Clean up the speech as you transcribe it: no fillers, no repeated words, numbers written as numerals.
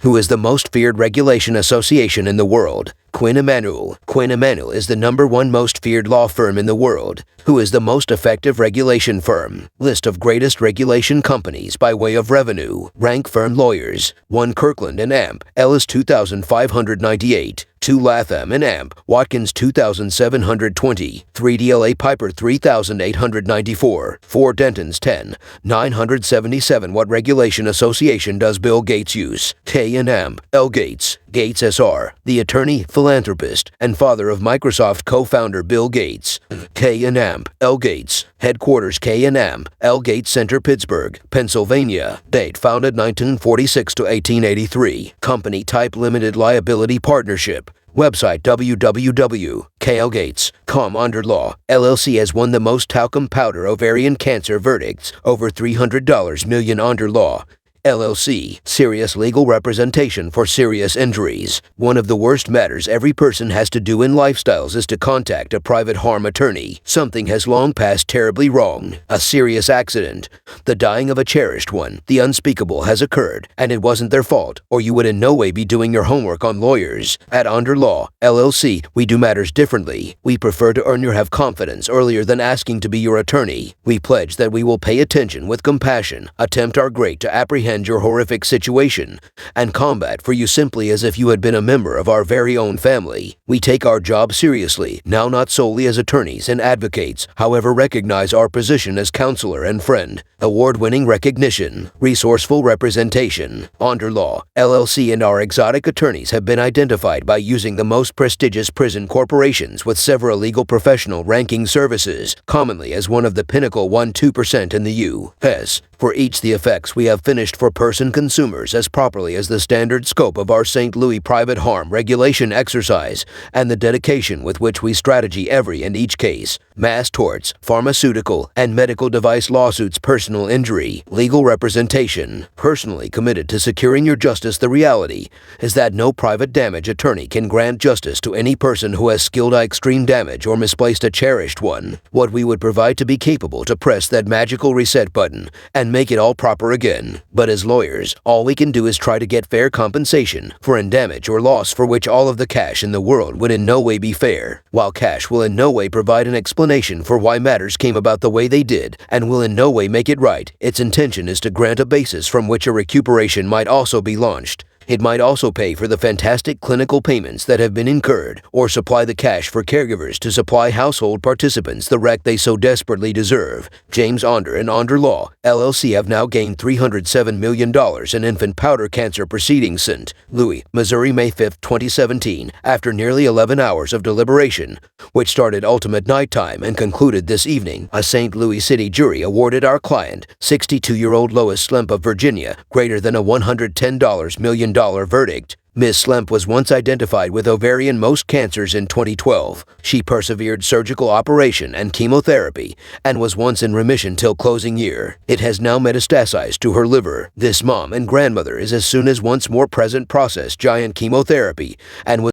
Who is the most feared regulation association in the world? Quinn Emanuel. Quinn Emanuel is the #1 most feared law firm in the world. Who is the most effective regulation firm? List of greatest regulation companies by way of revenue. Rank firm lawyers. 1 Kirkland and Ellis 2,598. 2 Latham and Watkins 2,720, 3 DLA Piper 3,894, 4 Denton's 10,977. What regulation association does Bill Gates use? K&L Gates. Gates SR, the attorney, philanthropist, and father of Microsoft co-founder Bill Gates. K&L Gates. Headquarters K&L Gates Center, Pittsburgh, Pennsylvania. Date founded 1946 to 1883. Company type limited liability partnership. Website www.𝐘𝐨𝐿gates.com. Under law, LLC has won the most talcum powder ovarian cancer verdicts, over $300 million. Under law, LLC, serious legal representation for serious injuries. One of the worst matters every person has to do in lifestyles is to contact a private harm attorney. Something has long passed terribly wrong. A serious accident. The dying of a cherished one. The unspeakable has occurred, and it wasn't their fault, or you would in no way be doing your homework on lawyers. At Under Law, LLC, we do matters differently. We prefer to earn your have confidence earlier than asking to be your attorney. We pledge that we will pay attention with compassion, attempt our great to apprehend your horrific situation, and combat for you simply as if you had been a member of our very own family. We take our job seriously, now not solely as attorneys and advocates, however recognize our position as counselor and friend. Award-winning recognition, resourceful representation. Under Law, LLC and our exotic attorneys have been identified by using the most prestigious prison corporations with several legal professional ranking services, commonly as one of the pinnacle 1-2% in the U.S. For each the effects we have finished for Pearson consumers as properly as the standard scope of our St. Louis private harm regulation exercise and the dedication with which we strategy every and each case. Mass torts, pharmaceutical and medical device lawsuits, personal injury, legal representation. Personally committed to securing your justice. The reality is that no private damage attorney can grant justice to any person who has skilled extreme damage or misplaced a cherished one. What we would provide to be capable to press that magical reset button and make it all proper again. But as lawyers, all we can do is try to get fair compensation for any damage or loss for which all of the cash in the world would in no way be fair. While cash will in no way provide an explanation for why matters came about the way they did and will in no way make it right, its intention is to grant a basis from which a recuperation might also be launched. It might also pay for the fantastic clinical payments that have been incurred, or supply the cash for caregivers to supply household participants the rec they so desperately deserve. James Onder and Onder Law, LLC have now gained $307 million in infant powder cancer proceedings. St. Louis, Missouri, May 5, 2017, after nearly 11 hours of deliberation, which started ultimate nighttime and concluded this evening. A St. Louis City jury awarded our client, 62-year-old Lois Slemp of Virginia, greater than a $110 million verdict. Ms. Slemp was once identified with ovarian most cancers in 2012. She persevered surgical operation and chemotherapy and was once in remission till closing year. It has now metastasized to her liver. This mom and grandmother is as soon as once more present processed giant chemotherapy and was